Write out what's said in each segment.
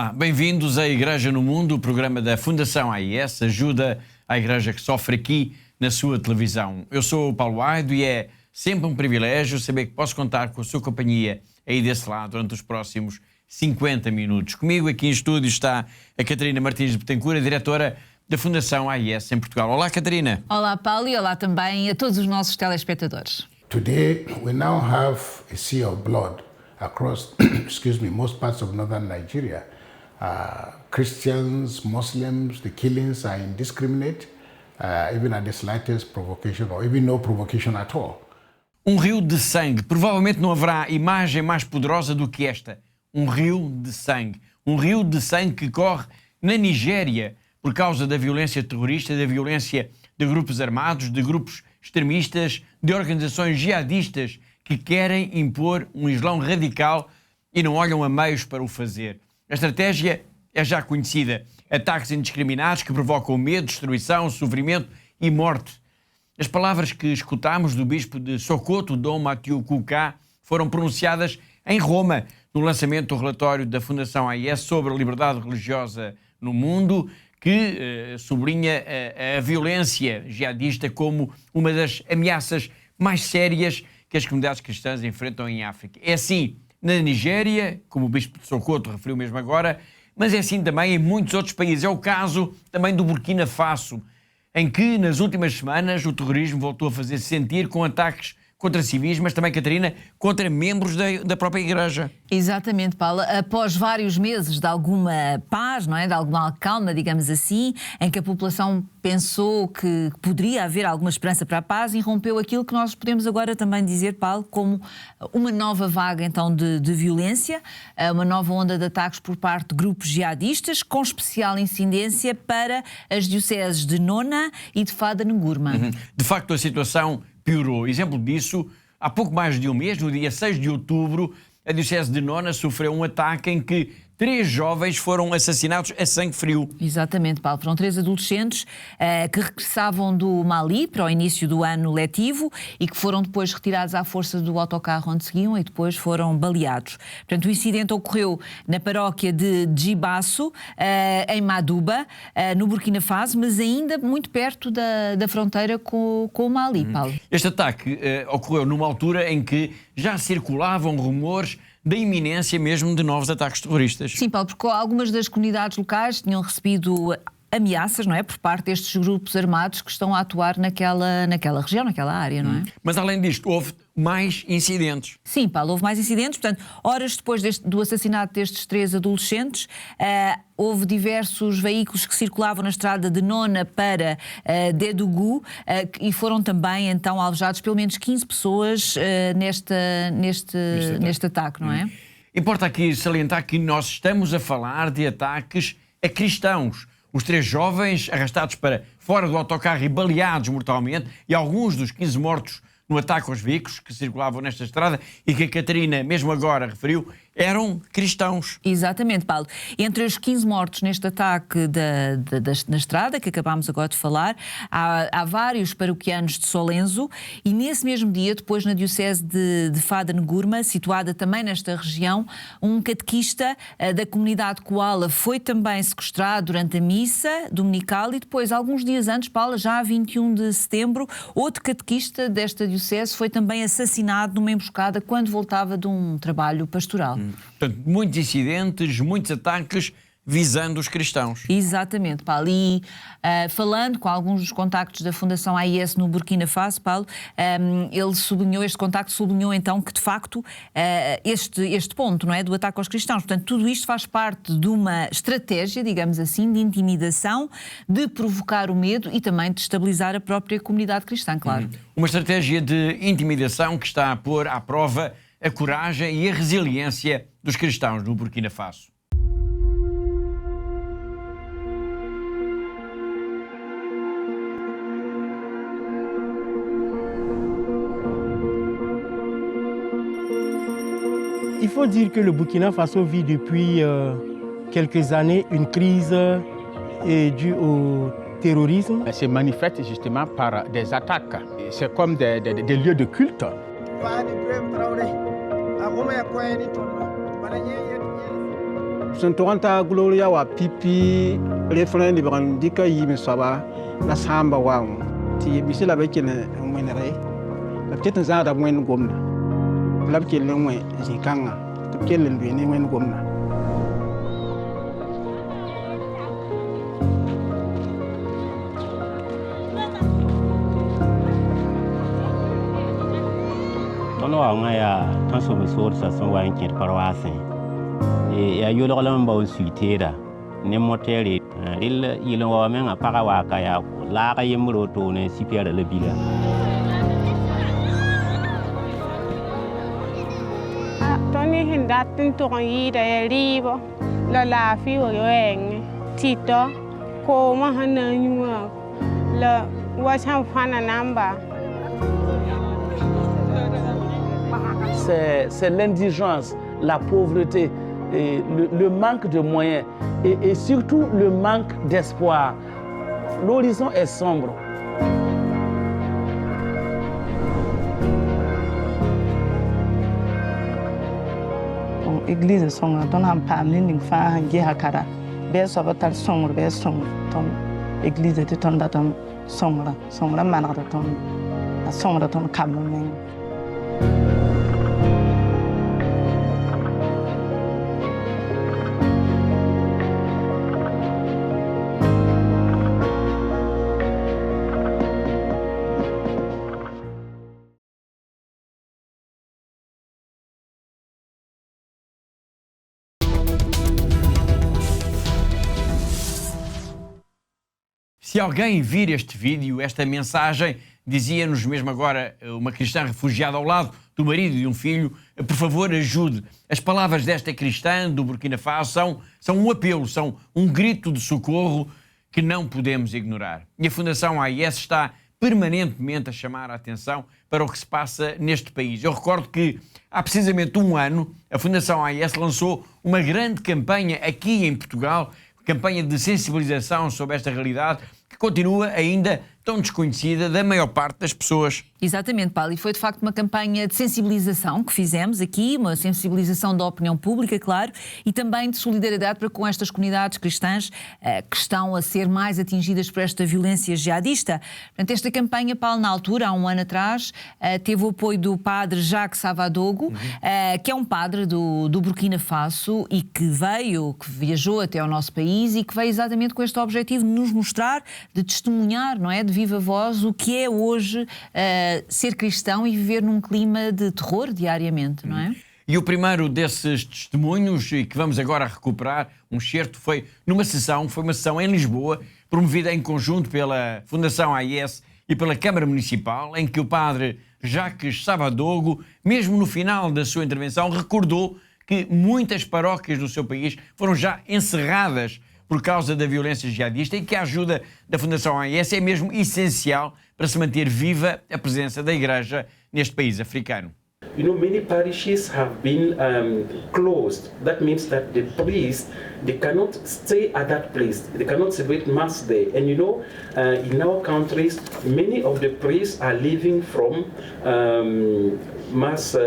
Olá, bem-vindos à Igreja no Mundo, o programa da Fundação AIS, ajuda à Igreja que sofre aqui na sua televisão. Eu sou o Paulo Aido e é sempre um privilégio saber que posso contar com a sua companhia aí desse lado durante os próximos 50 minutos. Comigo aqui em estúdio está a Catarina Martins de Betancourt, a diretora da Fundação AIS em Portugal. Olá, Catarina. Olá, Paulo, e olá também a todos os nossos telespectadores. Today, we now have a sea of blood across, most parts of northern Nigeria. Christians, Muslims, the killings are indiscriminate, even at the slightest provocation or even no provocation at all. Um rio de sangue. Provavelmente não haverá imagem mais poderosa do que esta. Um rio de sangue. Um rio de sangue que corre na Nigéria por causa da violência terrorista, da violência de grupos armados, de grupos extremistas, de organizações jihadistas que querem impor um Islão radical e não olham a meios para o fazer. A estratégia é já conhecida. Ataques indiscriminados que provocam medo, destruição, sofrimento e morte. As palavras que escutámos do bispo de Sokoto, Dom Mathieu Kouka, foram pronunciadas em Roma no lançamento do relatório da Fundação AIS sobre a liberdade religiosa no mundo, que sublinha a violência jihadista como uma das ameaças mais sérias que as comunidades cristãs enfrentam em África. É assim na Nigéria, como o bispo de Sokoto referiu mesmo agora, mas é assim também em muitos outros países. É o caso também do Burkina Faso, em que nas últimas semanas o terrorismo voltou a fazer-se sentir com ataques contra civis, mas também, Catarina, contra membros da própria Igreja. Exatamente, Paula. Após vários meses de alguma paz, não é? De alguma calma, digamos assim, em que a população pensou que poderia haver alguma esperança para a paz, irrompeu aquilo que nós podemos agora também dizer, Paulo, como uma nova vaga então de violência, uma nova onda de ataques por parte de grupos jihadistas, com especial incidência para as dioceses de Nona e de Fada Ngurma. De facto, a situação piorou. Exemplo disso, há pouco mais de um mês, no dia 6 de outubro, a Diocese de Nona sofreu um ataque em que 3 jovens foram assassinados a sangue frio. Exatamente, Paulo. Foram 3 adolescentes que regressavam do Mali para o início do ano letivo e que foram depois retirados à força do autocarro onde seguiam e depois foram baleados. Portanto, o incidente ocorreu na paróquia de Djibasso, em Maduba, no Burkina Faso, mas ainda muito perto da fronteira com o Mali, Paulo. Este ataque ocorreu numa altura em que já circulavam rumores da iminência mesmo de novos ataques terroristas. Sim, Paulo, porque algumas das comunidades locais tinham recebido ameaças, não é, por parte destes grupos armados que estão a atuar naquela região, naquela área, não é? Mas além disto, houve mais incidentes. Sim, Paulo, houve mais incidentes. Portanto, horas depois do assassinato destes 3 adolescentes, houve diversos veículos que circulavam na estrada de Nona para Dédougou e foram também, então, alvejados pelo menos 15 pessoas neste ataque, não é? Importa aqui salientar que nós estamos a falar de ataques a cristãos. Os 3 jovens arrastados para fora do autocarro e baleados mortalmente, e alguns dos 15 mortos no ataque aos veículos que circulavam nesta estrada e que a Catarina, mesmo agora, referiu, eram cristãos. Exatamente, Paulo. Entre os 15 mortos neste ataque na estrada, que acabámos agora de falar, há vários paroquianos de Solenzo e nesse mesmo dia, depois na diocese de Fada Ngurma, situada também nesta região, um catequista da comunidade Koala foi também sequestrado durante a missa dominical e depois, alguns dias antes, Paulo, já a 21 de setembro, outro catequista desta diocese foi também assassinado numa emboscada quando voltava de um trabalho pastoral. Portanto, muitos incidentes, muitos ataques visando os cristãos. Exatamente, Paulo. E falando com alguns dos contactos da Fundação AIS no Burkina Faso, Paulo, este contacto sublinhou então que, de facto, este ponto, não é, do ataque aos cristãos. Portanto, tudo isto faz parte de uma estratégia, digamos assim, de intimidação, de provocar o medo e também de estabilizar a própria comunidade cristã, claro. Uma estratégia de intimidação que está a pôr à prova a coragem e a resiliência dos cristãos no Burkina Faso. Il faut dire que le Burkina Faso vit depuis quelques années une crise due au terrorisme. Se manifeste justement par des attaques. C'est comme des lieux de culte. Sentoranta Gloria wa pipi refrain de Brandika Yimesaba, la Samba Wang, Ti Bissila Bekin and Winere, la Kitten Zada Wen Gomna, Labkin Lungwe, Zikanga, to kill and be Wen Gomna. Ya tanso mesor sa son wa inquiet paroisse ya yolo la mba suitera ne motere il yilo wa menga para wa ka ya la ka yimro to ne sipiara le bila toni hindatin to yi da ribo la fi o yeng tito ko ma hananyua la wa cham fana namba. C'est l'indigence, la pauvreté, et le manque de moyens et surtout le manque d'espoir. L'horizon est sombre. L'église songe, on a pas amené fa hangi hakara. Be so batal songe, be songe, ton église de ton datam songe, songe la manara ton, la songe de ton kamen. Se alguém vir este vídeo, esta mensagem, dizia-nos mesmo agora uma cristã refugiada ao lado do marido e de um filho, por favor ajude. As palavras desta cristã do Burkina Faso são um apelo, são um grito de socorro que não podemos ignorar. E a Fundação AIS está permanentemente a chamar a atenção para o que se passa neste país. Eu recordo que há precisamente um ano a Fundação AIS lançou uma grande campanha aqui em Portugal, campanha de sensibilização sobre esta realidade que continua ainda tão desconhecida da maior parte das pessoas. Exatamente, Paulo, e foi de facto uma campanha de sensibilização que fizemos aqui, uma sensibilização da opinião pública, claro, e também de solidariedade para com estas comunidades cristãs que estão a ser mais atingidas por esta violência jihadista. Portanto, esta campanha, Paulo, na altura, há um ano atrás, teve o apoio do padre Jacques Savadogo, que é um padre do Burkina Faso e que viajou até ao nosso país e que veio exatamente com este objetivo de nos mostrar, de testemunhar, não é, de viva voz, o que é hoje ser cristão e viver num clima de terror diariamente, não é? E o primeiro desses testemunhos, e que vamos agora recuperar, um excerto, foi uma sessão em Lisboa, promovida em conjunto pela Fundação AIS e pela Câmara Municipal, em que o padre Jacques Savadogo, mesmo no final da sua intervenção, recordou que muitas paróquias do seu país foram já encerradas por causa da violência jihadista e que a ajuda da Fundação AIS é mesmo essencial para se manter viva a presença da Igreja neste país africano. You know, many parishes have been closed. That means that the priests, they cannot stay at that place. They cannot celebrate Mass there. And you know, in our countries, many of the priests are living from Mass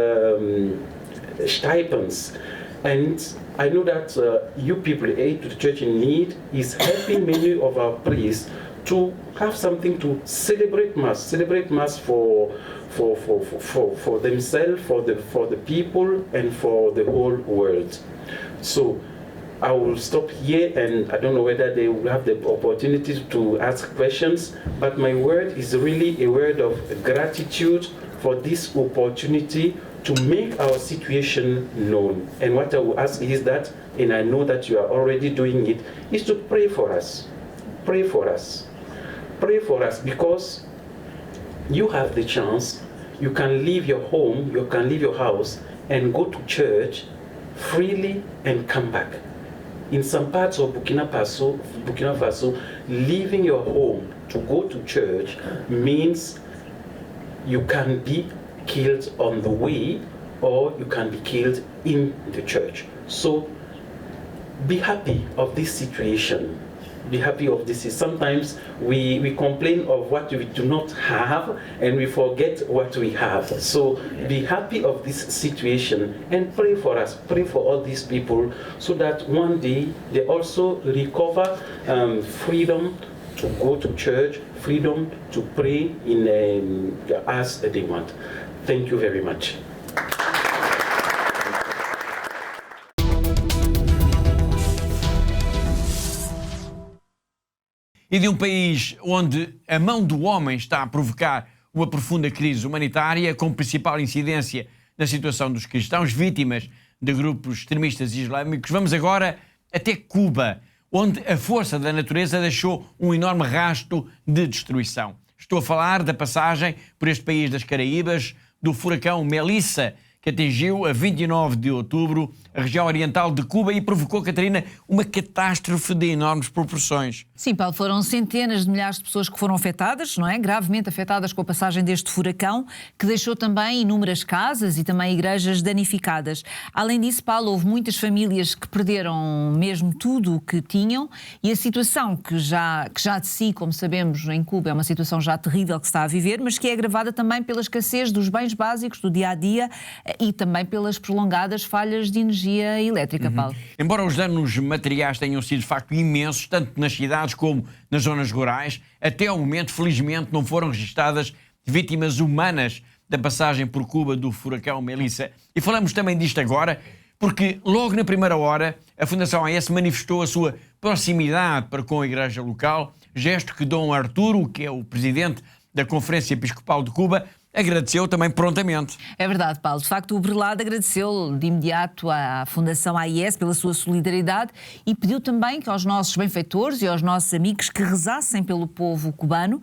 stipends. And I know that you people, Aid to the Church in Need, is helping many of our priests to have something to celebrate Mass for themselves, for the people, and for the whole world. So I will stop here, and I don't know whether they will have the opportunity to ask questions, but my word is really a word of gratitude for this opportunity to make our situation known. And what I will ask is that, and I know that you are already doing it, is to pray for us. Pray for us. Pray for us, because you have the chance. You can leave your home, you can leave your house and go to church freely and come back. In some parts of Burkina Faso, leaving your home to go to church means you can be killed on the way, or you can be killed in the church. So be happy of this situation. be happy of this. Sometimes we complain of what we do not have and we forget what we have. So be happy of this situation and pray for us, pray for all these people so that one day they also recover freedom to go to church, freedom to pray as they want. Thank you very much. E de um país onde a mão do homem está a provocar uma profunda crise humanitária, com principal incidência na situação dos cristãos vítimas de grupos extremistas islâmicos, vamos agora até Cuba, onde a força da natureza deixou um enorme rastro de destruição. Estou a falar da passagem por este país das Caraíbas do furacão Melissa, que atingiu a 29 de outubro a região oriental de Cuba e provocou, Catarina, uma catástrofe de enormes proporções. Sim, Paulo, foram centenas de milhares de pessoas que foram afetadas, não é? Gravemente afetadas com a passagem deste furacão, que deixou também inúmeras casas e também igrejas danificadas. Além disso, Paulo, houve muitas famílias que perderam mesmo tudo o que tinham e a situação que já de si, como sabemos, em Cuba é uma situação já terrível que se está a viver, mas que é agravada também pela escassez dos bens básicos do dia-a-dia e também pelas prolongadas falhas de energia elétrica, Paulo. Embora os danos materiais tenham sido de facto imensos, tanto nas cidades como nas zonas rurais, até ao momento, felizmente, não foram registadas vítimas humanas da passagem por Cuba do furacão Melissa. E falamos também disto agora, porque logo na primeira hora a Fundação AES manifestou a sua proximidade para com a igreja local, gesto que Dom Arturo, que é o presidente da Conferência Episcopal de Cuba, agradeceu também prontamente. É verdade, Paulo. De facto, o Brelado agradeceu de imediato à Fundação AES pela sua solidariedade e pediu também que aos nossos benfeitores e aos nossos amigos que rezassem pelo povo cubano,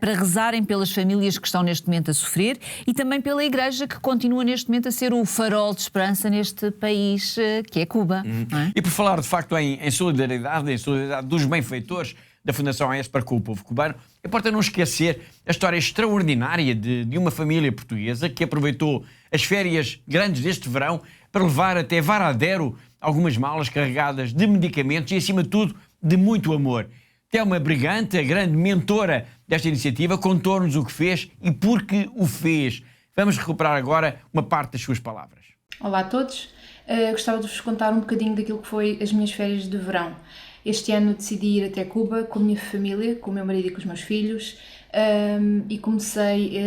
para rezarem pelas famílias que estão neste momento a sofrer e também pela Igreja que continua neste momento a ser o farol de esperança neste país que é Cuba. Não é? E por falar de facto em solidariedade dos benfeitores da Fundação AES para com o povo cubano, importa não esquecer a história extraordinária de uma família portuguesa que aproveitou as férias grandes deste verão para levar até Varadero algumas malas carregadas de medicamentos e, acima de tudo, de muito amor. Thelma Brigante, a grande mentora desta iniciativa, contou-nos o que fez e por que o fez. Vamos recuperar agora uma parte das suas palavras. Olá a todos. Gostava de vos contar um bocadinho daquilo que foi as minhas férias de verão. Este ano decidi ir até Cuba com a minha família, com o meu marido e com os meus filhos, e comecei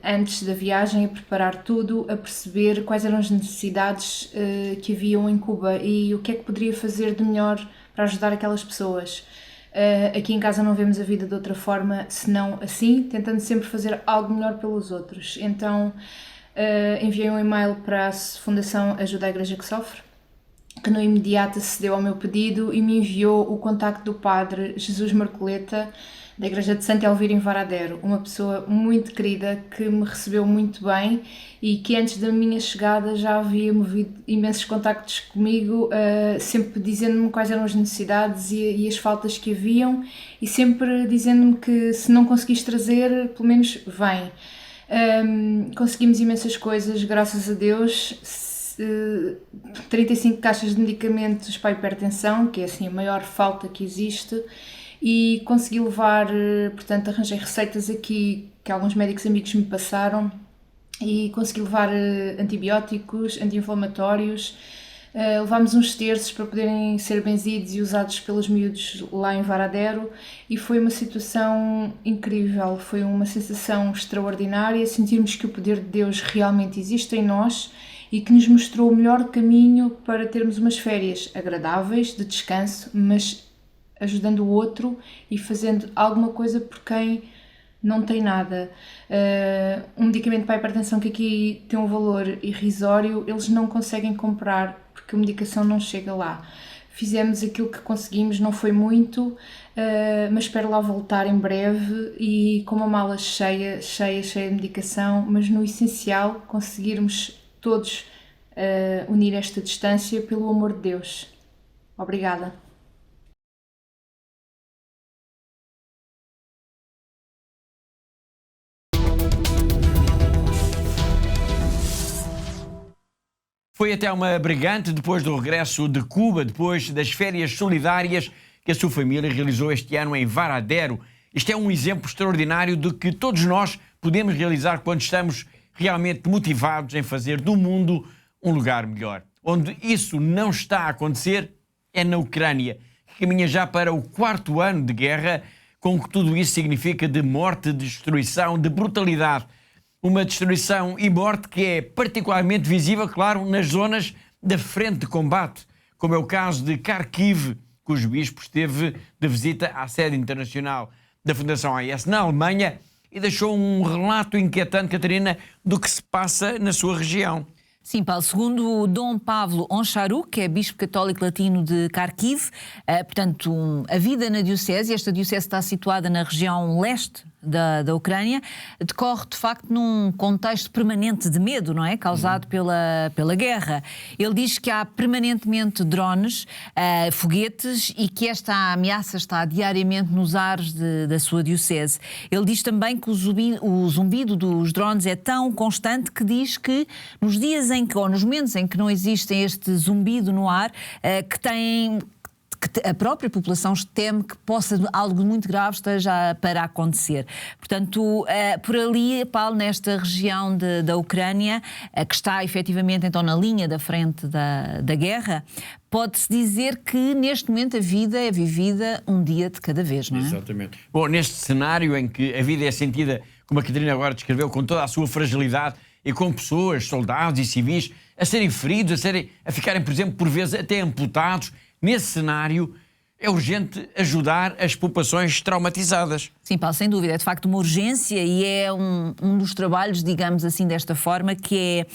antes da viagem a preparar tudo, a perceber quais eram as necessidades que haviam em Cuba e o que é que poderia fazer de melhor para ajudar aquelas pessoas. Aqui em casa não vemos a vida de outra forma, senão assim, tentando sempre fazer algo melhor pelos outros. Então enviei um e-mail para a Fundação Ajuda à Igreja que Sofre, que no imediato acedeu ao meu pedido e me enviou o contacto do padre Jesus Marcoleta, da Igreja de Santa Elvira em Varadero, uma pessoa muito querida que me recebeu muito bem e que antes da minha chegada já havia movido imensos contactos comigo, sempre dizendo-me quais eram as necessidades e as faltas que haviam e sempre dizendo-me que se não conseguis trazer, pelo menos vem. Conseguimos imensas coisas, graças a Deus. 35 caixas de medicamentos para a hipertensão, que é assim a maior falta que existe, e consegui levar, portanto, arranjei receitas aqui que alguns médicos amigos me passaram e consegui levar antibióticos, anti-inflamatórios, levámos uns terços para poderem ser benzidos e usados pelos miúdos lá em Varadero e foi uma situação incrível, foi uma sensação extraordinária, sentirmos que o poder de Deus realmente existe em nós e que nos mostrou o melhor caminho para termos umas férias agradáveis, de descanso, mas ajudando o outro e fazendo alguma coisa por quem não tem nada. Um medicamento para a hipertensão que aqui tem um valor irrisório, eles não conseguem comprar porque a medicação não chega lá. Fizemos aquilo que conseguimos, não foi muito, mas espero lá voltar em breve e com uma mala cheia de medicação, mas no essencial conseguirmos todos unir esta distância pelo amor de Deus. Obrigada. Foi até uma Brigante, depois do regresso de Cuba, depois das férias solidárias, que a sua família realizou este ano em Varadero. Isto é um exemplo extraordinário do que todos nós podemos realizar quando estamos realmente motivados em fazer do mundo um lugar melhor. Onde isso não está a acontecer é na Ucrânia, que caminha já para o 4º ano de guerra, com o que tudo isso significa de morte, de destruição, de brutalidade. Uma destruição e morte que é particularmente visível, claro, nas zonas da frente de combate, como é o caso de Kharkiv, cujo bispo esteve de visita à sede internacional da Fundação AIS na Alemanha e deixou um relato inquietante, Catarina, do que se passa na sua região. Sim, Paulo, segundo Dom Pavlo Oncharu, que é bispo católico latino de Kharkiv, portanto, a vida na diocese, esta diocese está situada na região leste da Ucrânia, decorre de facto num contexto permanente de medo, não é? Causado pela guerra. Ele diz que há permanentemente drones, foguetes e que esta ameaça está diariamente nos ares da sua diocese. Ele diz também que o zumbido dos drones é tão constante que diz que nos dias ou nos momentos em que não existe este zumbido no ar, que a própria população teme que possa algo muito grave esteja para acontecer. Portanto, por ali, Paulo, nesta região da Ucrânia, que está efetivamente então na linha da frente da guerra, pode-se dizer que neste momento a vida é vivida um dia de cada vez, não é? Exatamente. Bom, neste cenário em que a vida é sentida, como a Catarina agora descreveu, com toda a sua fragilidade e com pessoas, soldados e civis, a serem feridos, a ficarem, por exemplo, por vezes até amputados, nesse cenário é urgente ajudar as populações traumatizadas. Sim, Paulo, sem dúvida. É de facto uma urgência e é um dos trabalhos, digamos assim, desta forma, que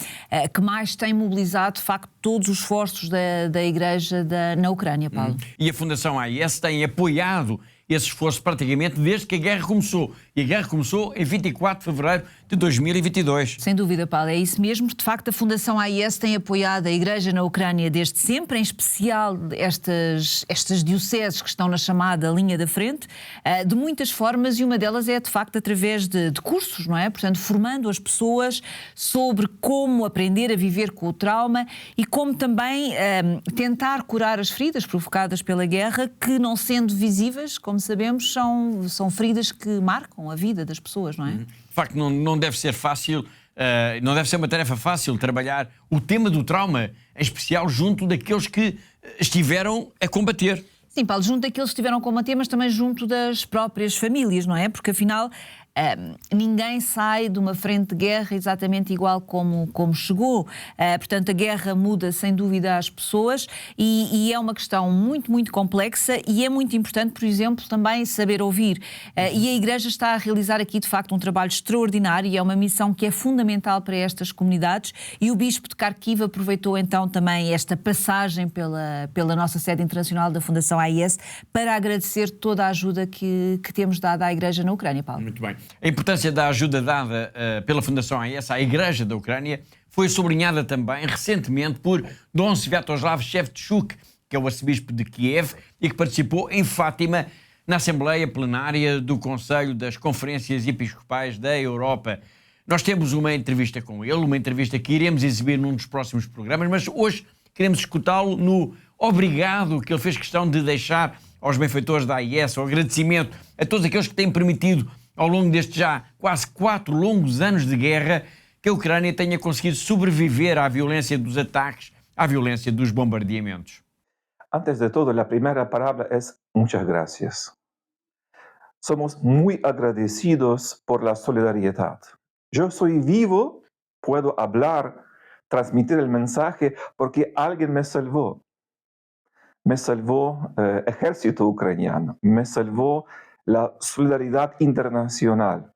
mais tem mobilizado, de facto, todos os esforços da Igreja na Ucrânia, Paulo. E a Fundação AIS tem apoiado esse esforço praticamente desde que a guerra começou. E a guerra começou em 24 de fevereiro de 2022. Sem dúvida, Paulo, é isso mesmo. De facto, a Fundação AIS tem apoiado a Igreja na Ucrânia desde sempre, em especial estas dioceses que estão na chamada linha da frente, de muitas formas, e uma delas é, de facto, através de cursos, não é? Portanto, formando as pessoas sobre como aprender a viver com o trauma e como também tentar curar as feridas provocadas pela guerra, que, não sendo visíveis, como sabemos, são feridas que marcam a vida das pessoas, não é? De facto, não deve ser fácil, não deve ser uma tarefa fácil trabalhar o tema do trauma, em especial junto daqueles que estiveram a combater. Sim, Paulo, junto daqueles que estiveram a combater, mas também junto das próprias famílias, não é? Porque, afinal, ninguém sai de uma frente de guerra exatamente igual como chegou. Portanto, a guerra muda, sem dúvida, as pessoas e é uma questão muito, muito complexa e é muito importante, por exemplo, também saber ouvir. E a Igreja está a realizar aqui, de facto, um trabalho extraordinário e é uma missão que é fundamental para estas comunidades e o Bispo de Kharkiv aproveitou, então, também esta passagem pela nossa sede internacional da Fundação AIS para agradecer toda a ajuda que temos dado à Igreja na Ucrânia, Paulo. Muito bem. A importância da ajuda dada pela Fundação AIS à Igreja da Ucrânia foi sublinhada também recentemente por Dom Sviatoslav Shevchuk, que é o arcebispo de Kiev e que participou em Fátima na Assembleia Plenária do Conselho das Conferências Episcopais da Europa. Nós temos uma entrevista com ele, uma entrevista que iremos exibir num dos próximos programas, mas hoje queremos escutá-lo no obrigado que ele fez questão de deixar aos benfeitores da AIS, o agradecimento a todos aqueles que têm permitido, ao longo destes já quase 4 longos anos de guerra, que a Ucrânia tenha conseguido sobreviver à violência dos ataques, à violência dos bombardeamentos. Antes de todo, la primera palabra es muchas gracias. Somos muy agradecidos por la solidaridad. Yo soy vivo, puedo hablar, transmitir el mensaje porque alguien me salvó. Me salvó el ejército ucraniano, me salvó la solidaridad internacional.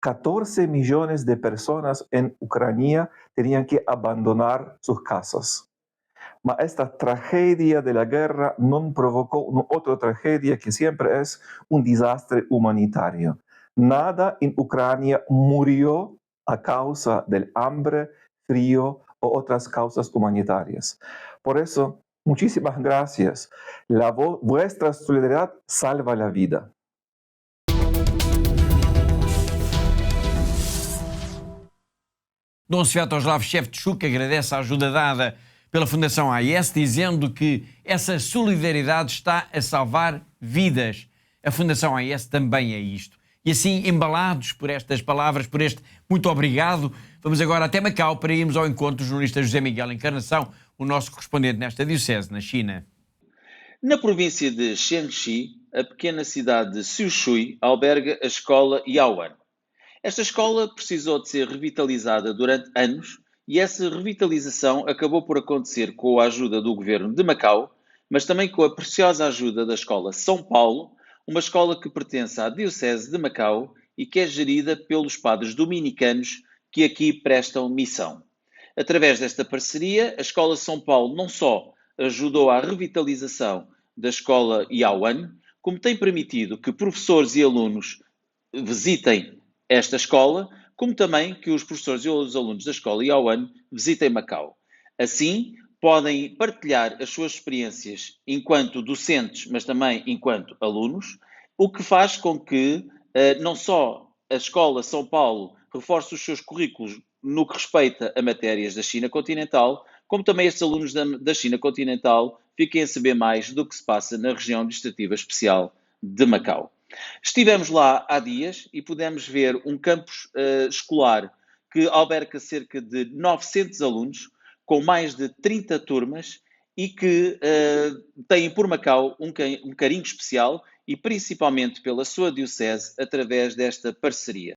14 millones de personas en Ucrania tenían que abandonar sus casas. Ma esta tragedia de la guerra no provocó una otra tragedia que siempre es un desastre humanitario. Nada en Ucrania murió a causa del hambre, frío o otras causas humanitarias. Por eso, muchísimas gracias. Vuestra solidaridad salva la vida. Dom Sviatoslav Shevchuk agradece a ajuda dada pela Fundação AIS, dizendo que essa solidariedade está a salvar vidas. A Fundação AIS também é isto. E assim, embalados por estas palavras, por este muito obrigado, vamos agora até Macau para irmos ao encontro do jornalista José Miguel Encarnação, o nosso correspondente nesta diocese, na China. Na província de Shanxi, a pequena cidade de Xiushui alberga a escola Yaoan. Esta escola precisou de ser revitalizada durante anos e essa revitalização acabou por acontecer com a ajuda do governo de Macau, mas também com a preciosa ajuda da escola São Paulo, uma escola que pertence à Diocese de Macau e que é gerida pelos padres dominicanos que aqui prestam missão. Através desta parceria, a escola São Paulo não só ajudou à revitalização da escola Yaoan, como tem permitido que professores e alunos visitem esta escola, como também que os professores e os alunos da escola Yaoan visitem Macau. Assim, podem partilhar as suas experiências enquanto docentes, mas também enquanto alunos, o que faz com que não só a escola São Paulo reforce os seus currículos no que respeita a matérias da China continental, como também estes alunos da China continental fiquem a saber mais do que se passa na região administrativa especial de Macau. Estivemos lá há dias e pudemos ver um campus escolar que alberga cerca de 900 alunos, com mais de 30 turmas e que têm por Macau um carinho especial e principalmente pela sua diocese através desta parceria.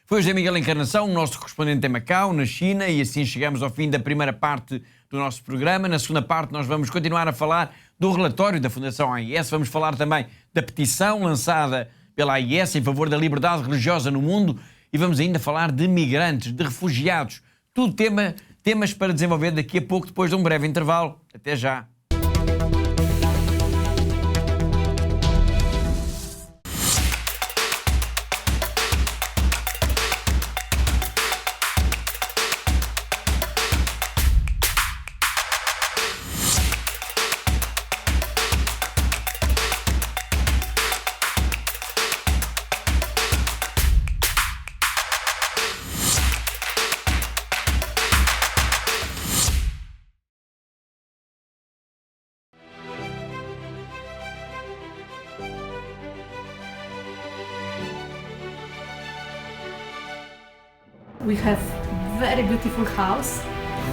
Foi o José Miguel Encarnação, o nosso correspondente em Macau, na China, e assim chegamos ao fim da primeira parte do nosso programa. Na segunda parte nós vamos continuar a falar do relatório da Fundação AIS, vamos falar também da petição lançada pela AIS em favor da liberdade religiosa no mundo e vamos ainda falar de migrantes, de refugiados. Tudo temas para desenvolver daqui a pouco, depois de um breve intervalo. Até já. We have very beautiful house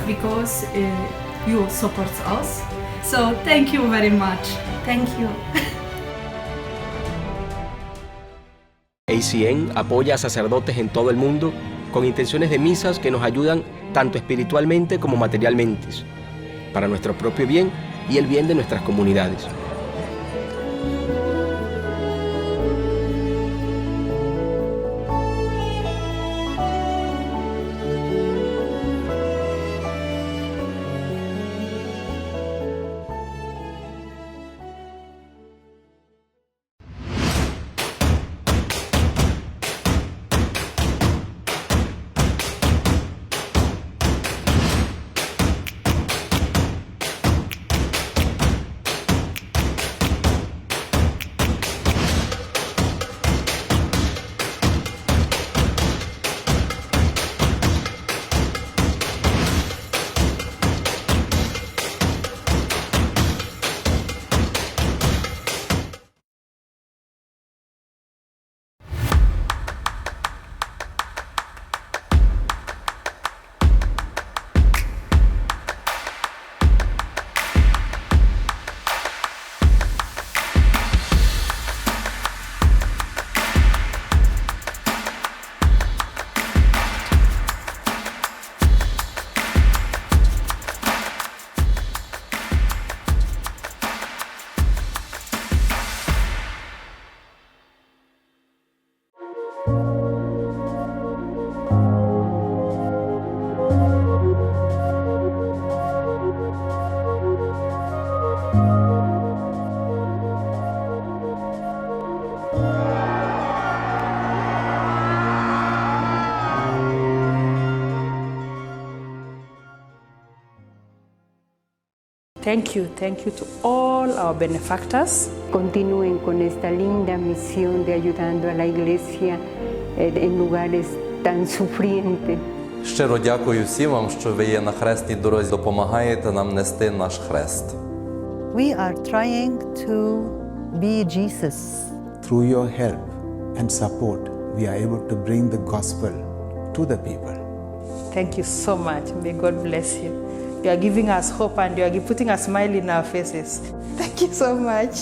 because you support us. So thank you very much. Thank you. ACN apoya a sacerdotes en todo el mundo con intenciones de misas que nos ayudan tanto espiritualmente como materialmente, para nuestro propio bien y el bien de nuestras comunidades. Thank you to all our benefactors. Continúen con esta linda misión de ayudando a la Iglesia en lugares tan sufrientes. Щиро дякую всім вам, що ви є на хресній дорозі, допомагаєте нам нести наш хрест. We are trying to be Jesus. Through your help and support, we are able to bring the gospel to the people. Thank you so much. May God bless you. You are giving us hope and you are putting a smile in our faces. Thank you so much.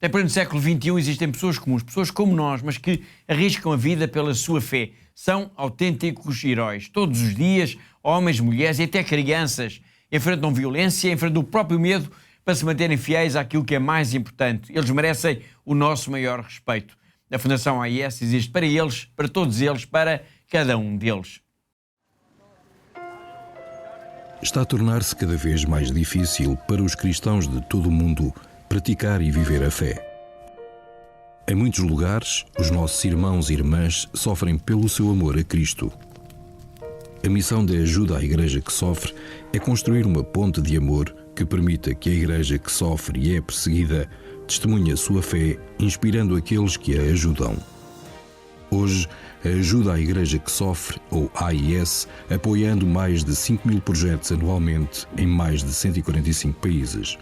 Até pleno século XXI existem pessoas comuns, pessoas como nós, mas que arriscam a vida pela sua fé. São autênticos heróis. Todos os dias, homens, mulheres e até crianças enfrentam violência, enfrentam o próprio medo para se manterem fiéis àquilo que é mais importante. Eles merecem o nosso maior respeito. A Fundação AIS existe para eles, para todos eles, para cada um deles. Está a tornar-se cada vez mais difícil para os cristãos de todo o mundo praticar e viver a fé. Em muitos lugares, os nossos irmãos e irmãs sofrem pelo seu amor a Cristo. A missão de ajuda à Igreja que sofre é construir uma ponte de amor que permita que a Igreja que sofre e é perseguida testemunhe a sua fé, inspirando aqueles que a ajudam. Hoje, a ajuda à Igreja que sofre, ou AIS, apoiando mais de 5.000 projetos anualmente em mais de 145 países.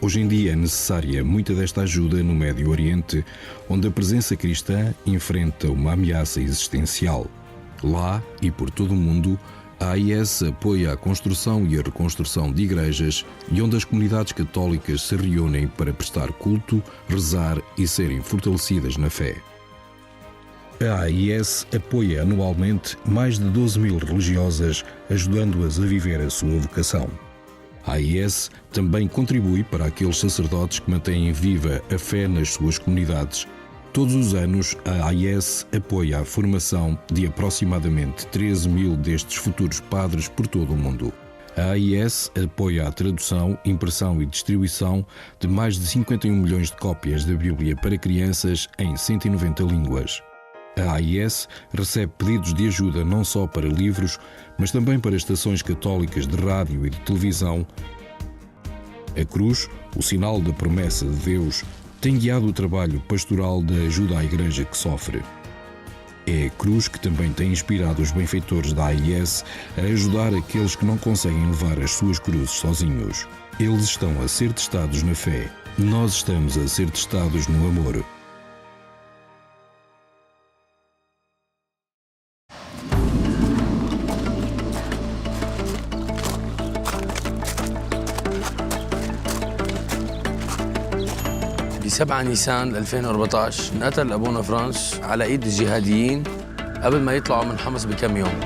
Hoje em dia é necessária muita desta ajuda no Médio Oriente, onde a presença cristã enfrenta uma ameaça existencial. Lá e por todo o mundo, a AIS apoia a construção e a reconstrução de igrejas e onde as comunidades católicas se reúnem para prestar culto, rezar e serem fortalecidas na fé. A AIS apoia anualmente mais de 12.000 religiosas, ajudando-as a viver a sua vocação. A AIS também contribui para aqueles sacerdotes que mantêm viva a fé nas suas comunidades. Todos os anos, a AIS apoia a formação de aproximadamente 13.000 destes futuros padres por todo o mundo. A AIS apoia a tradução, impressão e distribuição de mais de 51 milhões de cópias da Bíblia para crianças em 190 línguas. A AIS recebe pedidos de ajuda não só para livros, mas também para estações católicas de rádio e de televisão. A cruz, o sinal da promessa de Deus, tem guiado o trabalho pastoral de ajuda à Igreja que sofre. É a cruz que também tem inspirado os benfeitores da AIS a ajudar aqueles que não conseguem levar as suas cruzes sozinhos. Eles estão a ser testados na fé. Nós estamos a ser testados no amor. ب 7 نيسان 2014 انقتل أبونا فرانس على إيد الجهاديين قبل ما يطلعوا من حمص بكم يوم.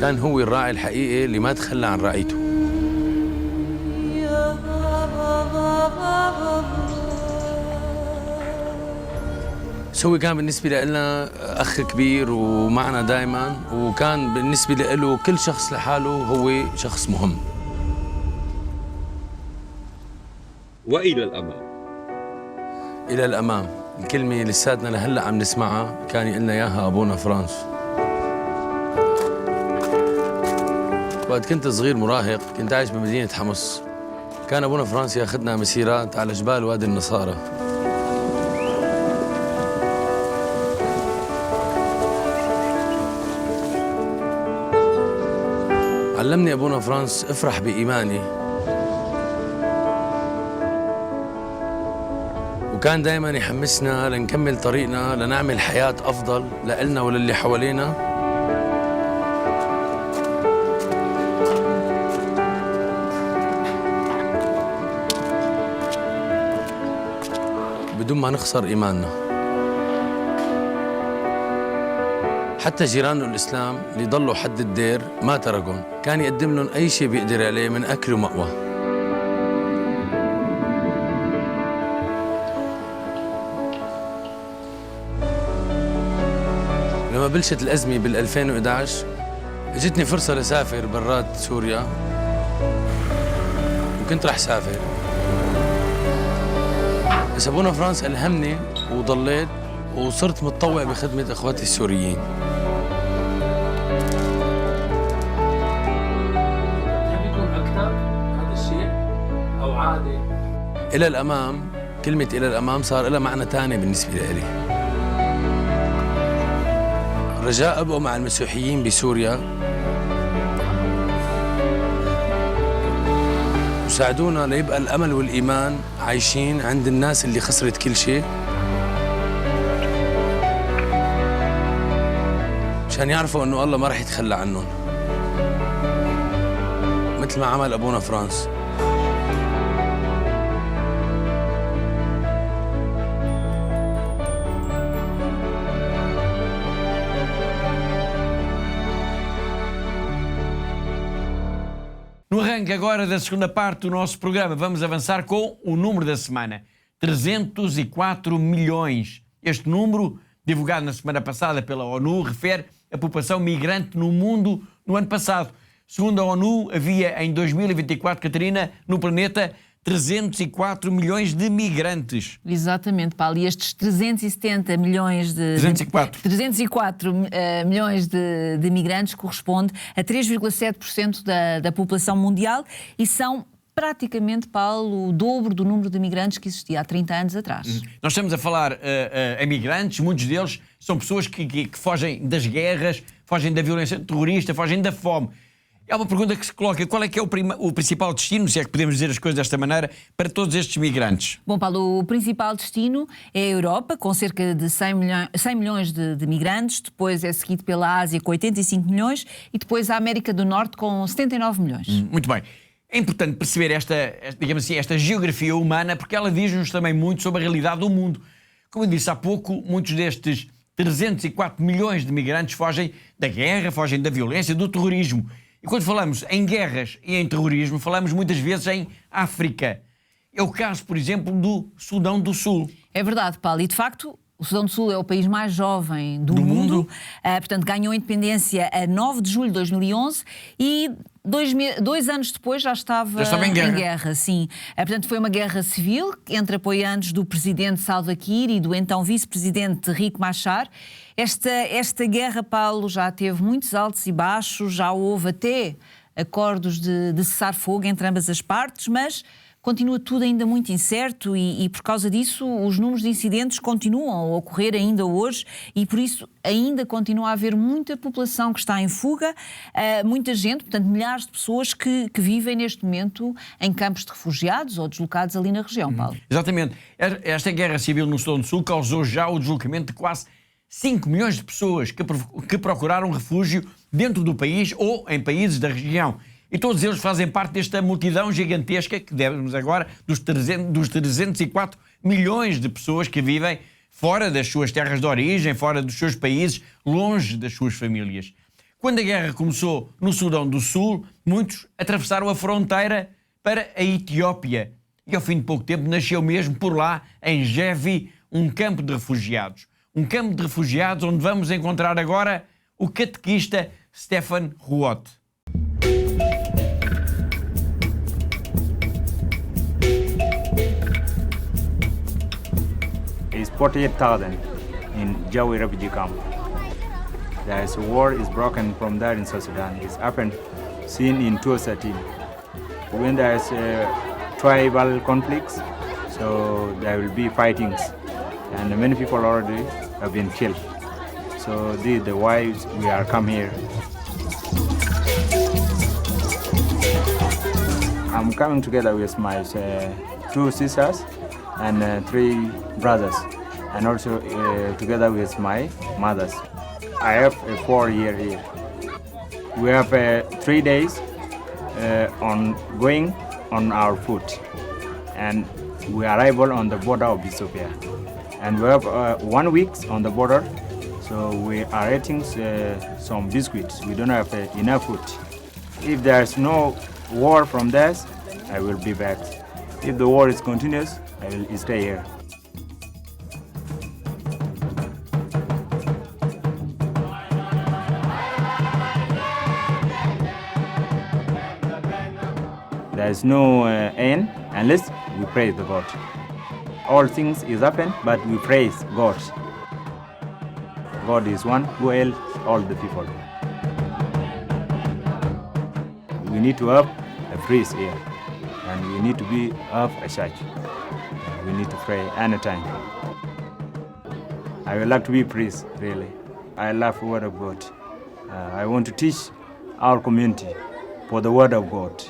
كان هو الراعي الحقيقي اللي ما تخلى عن رعيته. هو كان بالنسبة لنا أخ كبير ومعنا دائما، وكان بالنسبة له كل شخص لحاله هو شخص مهم. وإلى الأمام. إلى الأمام، الكلمة لساتنا لهلا عم نسمعها كان يقلنا إياها أبونا فرانس. وقت كنت صغير مراهق كنت عايش بمدينة حمص. كان أبونا فرانس ياخذنا مسيرات على جبال وادي النصارى. علمني أبونا فرانس افرح بإيماني، وكان دائما يحمسنا لنكمل طريقنا لنعمل حياة أفضل لإلنا وللي حوالينا. بدون ما نخسر إيماننا. حتى جيرانه الإسلام اللي ضلوا حد الدير ما تركهم، كان يقدم لهم أي شيء بيقدر عليه من أكل ومأوى. لما بلشت الأزمة بال 2011 اجتني فرصة لسافر برات سوريا، وكنت رح سافر، بس أبونا فرانس ألهمني وضليت وصرت متطوع بخدمة إخواتي السوريين. يكون أكثر هذا الشيء أو عادي؟ إلى الأمام، كلمة إلى الأمام صار لها معنى ثاني بالنسبة لي. رجاء أبقوا مع المسيحيين بسوريا، وساعدونا ليبقى الأمل والإيمان عايشين عند الناس اللي خسرت كل شيء، عشان يعرفوا إنه الله ما رح يتخلى عنهم مثل ما عمل أبونا فرانس. No arranque agora da segunda parte do nosso programa, vamos avançar com o número da semana. 304 milhões. Este número, divulgado na semana passada pela ONU, refere a população migrante no mundo no ano passado. Segundo a ONU, havia em 2024, Catarina, no planeta 304 milhões de migrantes. Exatamente, Paulo. E estes 370 milhões de... 304 milhões de migrantes corresponde a 3,7% da população mundial e são praticamente, Paulo, o dobro do número de migrantes que existia há 30 anos atrás. Nós estamos a falar a migrantes, muitos deles são pessoas que fogem das guerras, fogem da violência terrorista, fogem da fome. Há uma pergunta que se coloca: qual é que é o principal destino, se é que podemos dizer as coisas desta maneira, para todos estes migrantes? Bom, Paulo, o principal destino é a Europa, com cerca de 100 milhões de migrantes, depois é seguido pela Ásia, com 85 milhões, e depois a América do Norte, com 79 milhões. Muito bem. É importante perceber digamos assim, esta geografia humana, porque ela diz-nos também muito sobre a realidade do mundo. Como eu disse há pouco, muitos destes 304 milhões de migrantes fogem da guerra, fogem da violência, do terrorismo. E quando falamos em guerras e em terrorismo, falamos muitas vezes em África. É o caso, por exemplo, do Sudão do Sul. É verdade, Paulo. E, de facto, o Sudão do Sul é o país mais jovem do mundo. Portanto, ganhou a independência a 9 de julho de 2011 e 2 anos depois já estava em guerra. Sim. Portanto, foi uma guerra civil entre apoiantes do presidente Salva Kiir e do então vice-presidente Riek Machar. Esta guerra, Paulo, já teve muitos altos e baixos, já houve até acordos de cessar-fogo entre ambas as partes, mas continua tudo ainda muito incerto e por causa disso os números de incidentes continuam a ocorrer ainda hoje e por isso ainda continua a haver muita população que está em fuga, muita gente, portanto milhares de pessoas que vivem neste momento em campos de refugiados ou deslocados ali na região, Paulo. Exatamente. Esta guerra civil no Sudão do Sul causou já o deslocamento de quase 5 milhões de pessoas que procuraram refúgio dentro do país ou em países da região. E todos eles fazem parte desta multidão gigantesca que demos agora dos 304 milhões de pessoas que vivem fora das suas terras de origem, fora dos seus países, longe das suas famílias. Quando a guerra começou no Sudão do Sul, muitos atravessaram a fronteira para a Etiópia. E ao fim de pouco tempo nasceu mesmo por lá, em Jevi, um campo de refugiados. Um campo de refugiados onde vamos encontrar agora o catequista Stefan Ruot. It's 48,000 in Jawi refugee camp. There's a war is broken from there in South Sudan. It's happened seen in 2013. When there's tribal conflicts, so there will be fightings, and many people already have been killed. So this is the why we are come here. I'm coming together with my 2 sisters and 3 brothers, and also together with my mothers. I have a 4-year here. We have 3 days on going on our foot, and we arrival on the border of Ethiopia. And we have 1 week on the border, so we are eating some biscuits. We don't have enough food. If there's no war from this, I will be back. If the war is continuous, I will stay here. There is no end unless we praise the God. All things is happen, but we praise God. God is one who helps all the people. We need to have a priest here, and we need to have a church. We need to pray anytime. I would like to be a priest, really. I love the Word of God. I want to teach our community for the Word of God.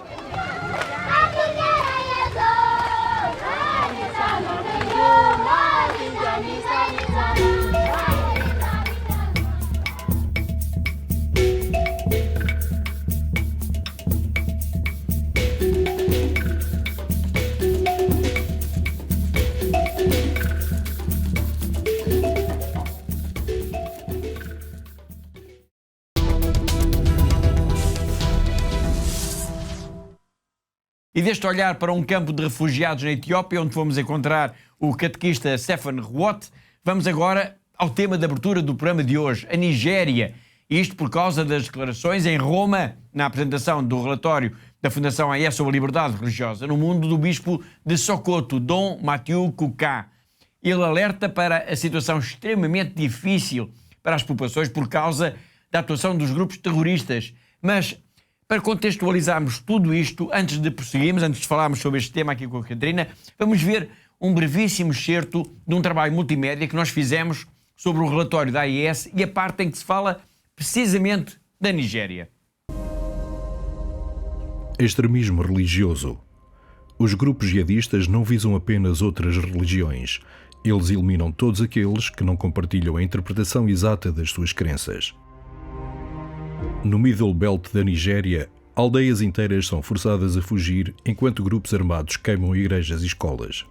E deste olhar para um campo de refugiados na Etiópia, onde fomos encontrar o catequista Stephen Ruot, vamos agora ao tema de abertura do programa de hoje, a Nigéria. Isto por causa das declarações em Roma, na apresentação do relatório da Fundação AES sobre a liberdade religiosa no mundo, do bispo de Sokoto, Dom Mathieu Kuka. Ele alerta para a situação extremamente difícil para as populações por causa da atuação dos grupos terroristas. Mas, para contextualizarmos tudo isto, antes de prosseguirmos, antes de falarmos sobre este tema aqui com a Catarina, vamos ver um brevíssimo excerto de um trabalho multimédia que nós fizemos sobre o relatório da AES e a parte em que se fala precisamente da Nigéria. Extremismo religioso. Os grupos jihadistas não visam apenas outras religiões. Eles eliminam todos aqueles que não compartilham a interpretação exata das suas crenças. No Middle Belt da Nigéria, aldeias inteiras são forçadas a fugir enquanto grupos armados queimam igrejas e escolas.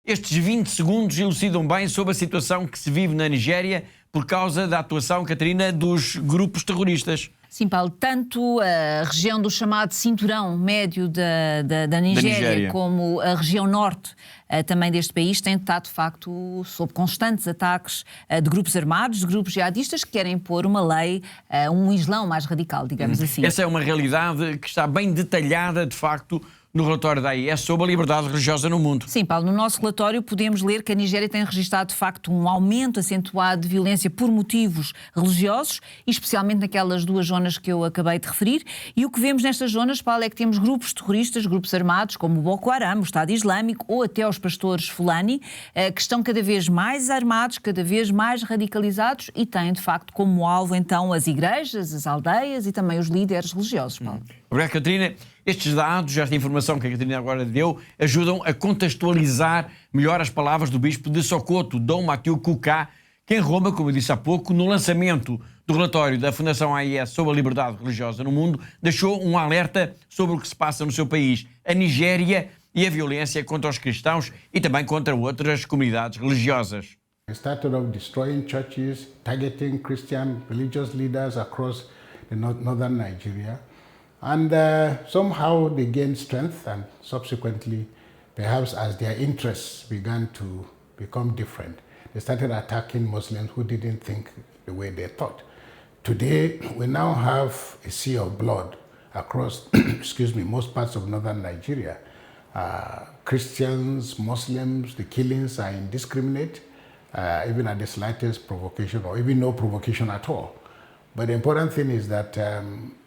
Estes 20 segundos elucidam bem sobre a situação que se vive na Nigéria por causa da atuação, Catarina, dos grupos terroristas. Sim, Paulo, tanto a região do chamado cinturão médio da Nigéria como a região norte também deste país têm estado, de facto, sob constantes ataques de grupos armados, de grupos jihadistas que querem pôr uma lei, um islão mais radical, digamos assim. Essa é uma realidade que está bem detalhada, de facto, no relatório da AES sobre a liberdade religiosa no mundo. Sim, Paulo, no nosso relatório podemos ler que a Nigéria tem registrado, de facto, um aumento acentuado de violência por motivos religiosos, e especialmente naquelas duas zonas que eu acabei de referir. E o que vemos nestas zonas, Paulo, é que temos grupos terroristas, grupos armados, como o Boko Haram, o Estado Islâmico ou até os pastores Fulani, que estão cada vez mais armados, cada vez mais radicalizados e têm, de facto, como alvo, então, as igrejas, as aldeias e também os líderes religiosos, Paulo. Obrigado, Catarina. Estes dados, esta informação que a Catarina agora deu, ajudam a contextualizar melhor as palavras do bispo de Sokoto, Dom Mathieu Kuka, que em Roma, como eu disse há pouco, no lançamento do relatório da Fundação AES sobre a liberdade religiosa no mundo, deixou um alerta sobre o que se passa no seu país, a Nigéria, e a violência contra os cristãos e também contra outras comunidades religiosas. They started off destroying churches, targeting Christian religious leaders across the northern Nigeria. And somehow they gained strength, and subsequently, perhaps as their interests began to become different, they started attacking Muslims who didn't think the way they thought. Today, we now have a sea of blood across most parts of northern Nigeria. Christians, Muslims, the killings are indiscriminate, even at the slightest provocation or even no provocation at all. But the important thing is that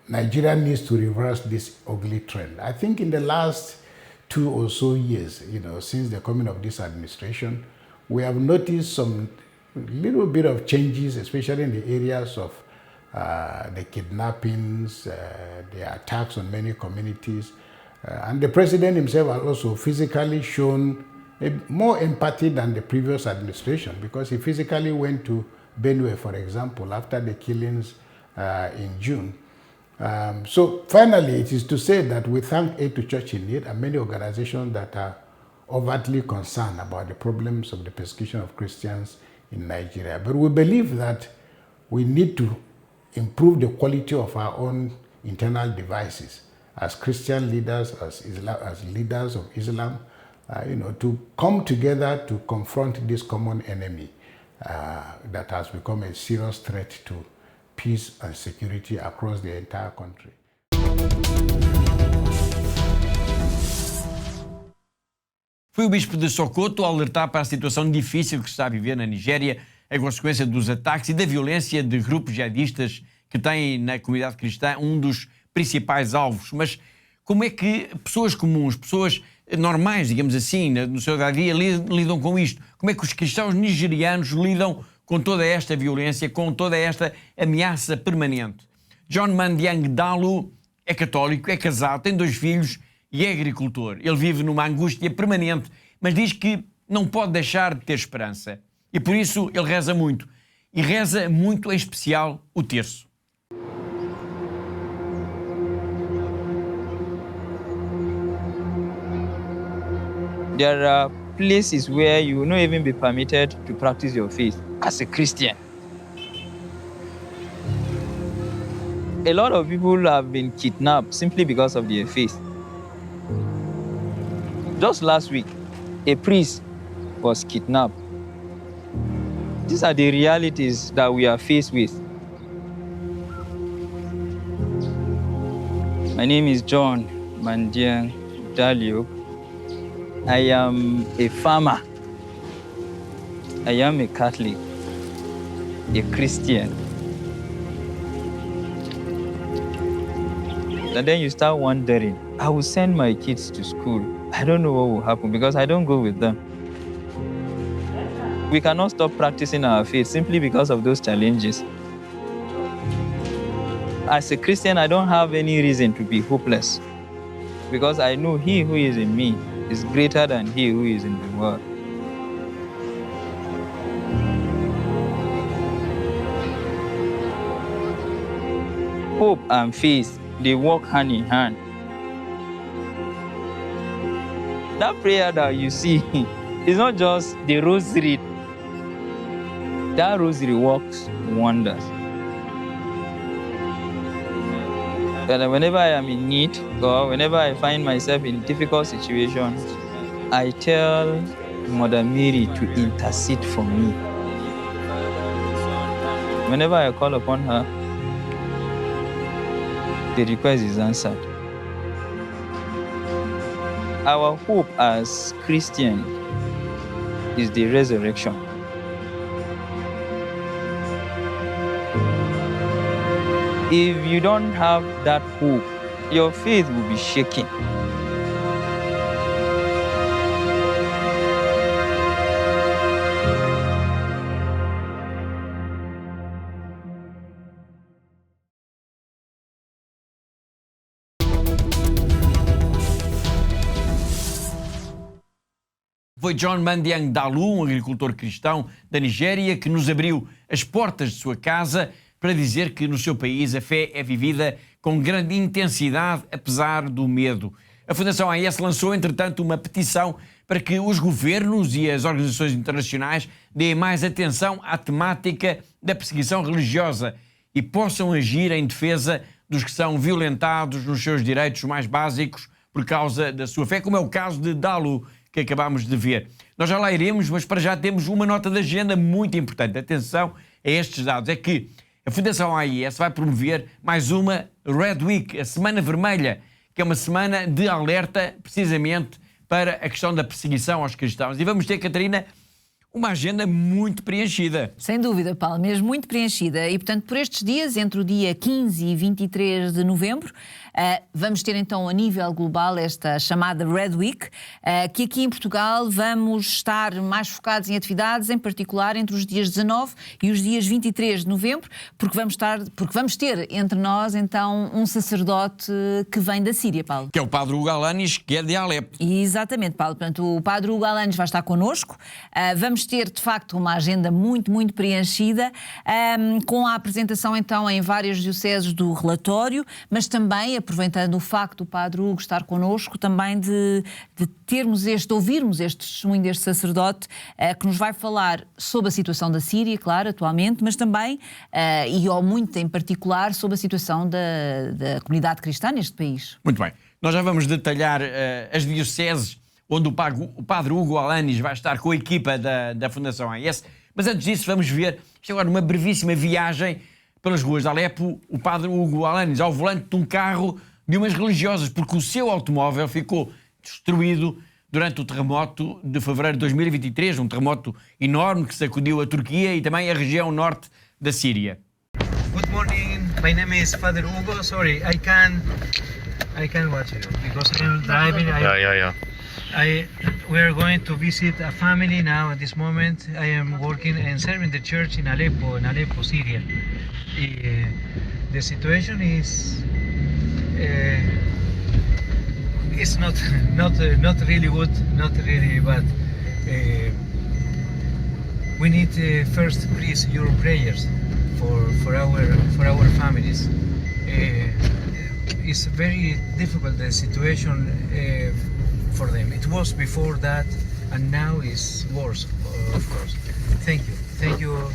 Nigeria needs to reverse this ugly trend. I think in the last 2 or so years, since the coming of this administration, we have noticed some little bit of changes, especially in the areas of the kidnappings, the attacks on many communities. And the president himself has also physically shown more empathy than the previous administration, because he physically went to Benue, for example, after the killings in June. So finally, it is to say that we thank Aid to Church in Need and many organizations that are overtly concerned about the problems of the persecution of Christians in Nigeria. But we believe that we need to improve the quality of our own internal devices as Christian leaders, as leaders of Islam, to come together to confront this common enemy that has become a serious threat to peace and security across the entire country. Foi o bispo de Sokoto a alertar para a situação difícil que se está a viver na Nigéria, a consequência dos ataques e da violência de grupos jihadistas que têm na comunidade cristã um dos principais alvos. Mas como é que pessoas comuns, pessoas normais, digamos assim, no seu dia-a-dia, lidam com isto? Como é que os cristãos nigerianos lidam com toda esta violência, com toda esta ameaça permanente? John Mandiang Dalu é católico, é casado, tem 2 filhos e é agricultor. Ele vive numa angústia permanente, mas diz que não pode deixar de ter esperança. E por isso ele reza muito. E reza muito, em especial, o terço. There are places where you will not even be permitted to practice your faith as a Christian. A lot of people have been kidnapped simply because of their faith. Just last week, a priest was kidnapped. These are the realities that we are faced with. My name is John Mandiang Dalu. I am a farmer. I am a Catholic, a Christian. And then you start wondering, I will send my kids to school. I don't know what will happen because I don't go with them. We cannot stop practicing our faith simply because of those challenges. As a Christian, I don't have any reason to be hopeless because I know He who is in me is greater than he who is in the world. Hope and faith, they walk hand in hand. That prayer that you see is not just the rosary. That rosary works wonders. And whenever I am in need or whenever I find myself in difficult situations, I tell Mother Mary to intercede for me. Whenever I call upon her, the request is answered. Our hope as Christians is the resurrection. If you don't have that hope, your faith will be shaken. Foi John Mandiang Dalu, um agricultor cristão da Nigéria, que nos abriu as portas de sua casa para dizer que no seu país a fé é vivida com grande intensidade, apesar do medo. A Fundação AIS lançou, entretanto, uma petição para que os governos e as organizações internacionais deem mais atenção à temática da perseguição religiosa e possam agir em defesa dos que são violentados nos seus direitos mais básicos por causa da sua fé, como é o caso de Dalu, que acabámos de ver. Nós já lá iremos, mas para já temos uma nota de agenda muito importante. Atenção a estes dados. É que a Fundação AIS vai promover mais uma Red Week, a Semana Vermelha, que é uma semana de alerta precisamente para a questão da perseguição aos cristãos. E vamos ter, Catarina, uma agenda muito preenchida. Sem dúvida, Paulo, mesmo muito preenchida. E, portanto, por estes dias, entre o dia 15 e 23 de novembro, vamos ter então a nível global esta chamada Red Week, que aqui em Portugal vamos estar mais focados em atividades, em particular entre os dias 19 e os dias 23 de novembro, porque vamos ter entre nós então um sacerdote que vem da Síria, Paulo. Que é o Padre Hugo Alanis, que é de Alepo. Exatamente, Paulo. Portanto, o Padre Hugo Alanis vai estar connosco. Vamos ter, de facto, uma agenda muito, muito preenchida, com a apresentação então em várias dioceses do relatório, mas também, aproveitando o facto do Padre Hugo estar connosco, também de ouvirmos este testemunho deste sacerdote, que nos vai falar sobre a situação da Síria, claro, atualmente, mas também, muito em particular, sobre a situação da comunidade cristã neste país. Muito bem. Nós já vamos detalhar as dioceses onde o Padre Hugo Alanis vai estar com a equipa da Fundação AIS. Mas antes disso vamos ver, isto é agora uma brevíssima viagem pelas ruas de Alepo, o Padre Hugo Alanis ao volante de um carro de umas religiosas, porque o seu automóvel ficou destruído durante o terremoto de fevereiro de 2023, um terremoto enorme que sacudiu a Turquia e também a região norte da Síria. Good morning. My name is Father Hugo. Sorry, I can watch you because I am driving. We are going to visit a family now. At this moment, I am working and serving the church in Aleppo, Syria. The situation is it's not really good, not really bad. We need first, please, your prayers for our families. It's very difficult the situation for them. It was before that, and now it's worse, of course. Thank you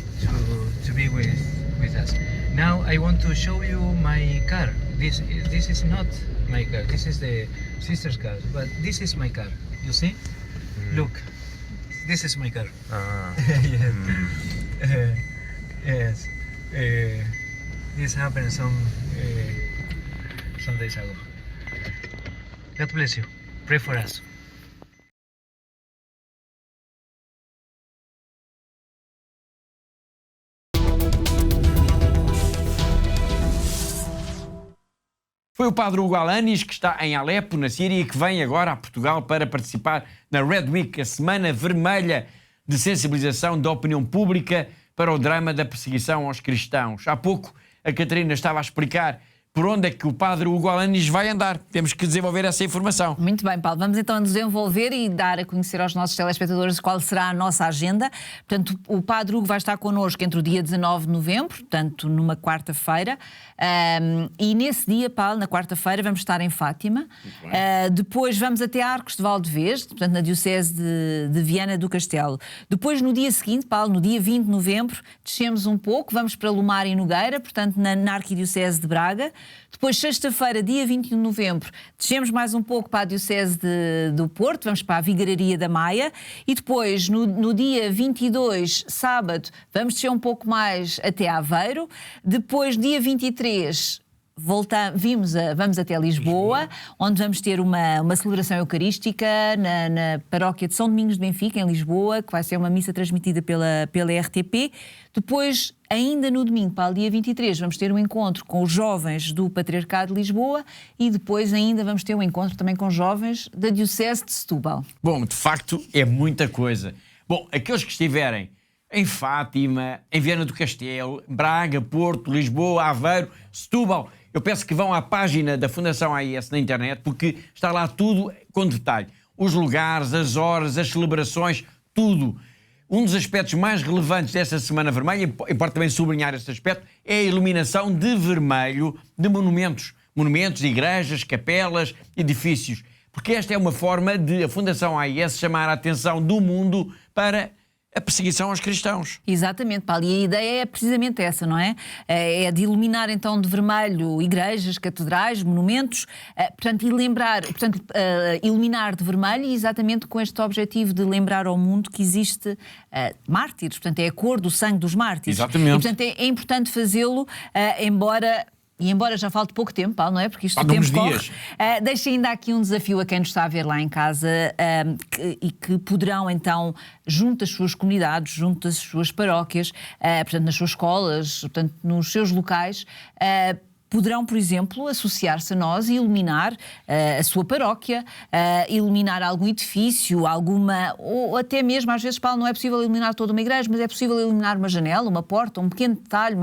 to be with us. Now I want to show you my car. This is not my car. This is the sister's car, but this is my car. You see? Look, this is my car. Yes. This happened some days ago. God bless you. Pray for us. Foi o padre Hugo Alanis, que está em Alepo, na Síria, e que vem agora a Portugal para participar na Red Week, a Semana Vermelha de sensibilização da opinião pública para o drama da perseguição aos cristãos. Há pouco a Catarina estava a explicar por onde é que o padre Hugo Alanis vai andar. Temos que desenvolver essa informação. Muito bem, Paulo. Vamos então desenvolver e dar a conhecer aos nossos telespectadores qual será a nossa agenda. Portanto, o padre Hugo vai estar connosco entre o dia 19 de novembro, portanto, numa quarta-feira. E nesse dia, Paulo, na quarta-feira, vamos estar em Fátima. Depois vamos até Arcos de Valdevez, portanto, na Diocese de Viana do Castelo. Depois, no dia seguinte, Paulo, no dia 20 de novembro, descemos um pouco, vamos para Lomar e Nogueira, portanto, na Arquidiocese de Braga. Depois, sexta-feira, dia 21 de novembro, descemos mais um pouco para a Diocese do Porto, vamos para a Vigararia da Maia. E depois, no dia 22, sábado, vamos descer um pouco mais até Aveiro. Depois, dia 23... vamos até Lisboa, onde vamos ter uma celebração eucarística na paróquia de São Domingos de Benfica, em Lisboa, que vai ser uma missa transmitida pela RTP. Depois, ainda no domingo, para o dia 23, vamos ter um encontro com os jovens do Patriarcado de Lisboa e depois ainda vamos ter um encontro também com jovens da Diocese de Setúbal. Bom, de facto, é muita coisa. Bom, aqueles que estiverem em Fátima, em Viana do Castelo, Braga, Porto, Lisboa, Aveiro, Setúbal, eu peço que vão à página da Fundação AIS na internet, porque está lá tudo com detalhe. Os lugares, as horas, as celebrações, tudo. Um dos aspectos mais relevantes dessa Semana Vermelha, importa também sublinhar este aspecto, é a iluminação de vermelho de monumentos. Monumentos, igrejas, capelas, edifícios. Porque esta é uma forma de a Fundação AIS chamar a atenção do mundo para a perseguição aos cristãos. Exatamente, Paulo. E a ideia é precisamente essa, não é? É de iluminar então de vermelho igrejas, catedrais, monumentos, iluminar de vermelho exatamente com este objetivo de lembrar ao mundo que existe mártires, portanto é a cor do sangue dos mártires. Exatamente. E, portanto é importante fazê-lo, embora já falte pouco tempo, Paulo, não é? Porque isto o tempo corre. Deixa ainda aqui um desafio a quem nos está a ver lá em casa e que poderão então, junto às suas comunidades, junto às suas paróquias, portanto nas suas escolas, portanto nos seus locais, poderão, por exemplo, associar-se a nós e iluminar a sua paróquia, iluminar algum edifício, ou até mesmo, às vezes, Paulo, não é possível iluminar toda uma igreja, mas é possível iluminar uma janela, uma porta, um pequeno detalhe,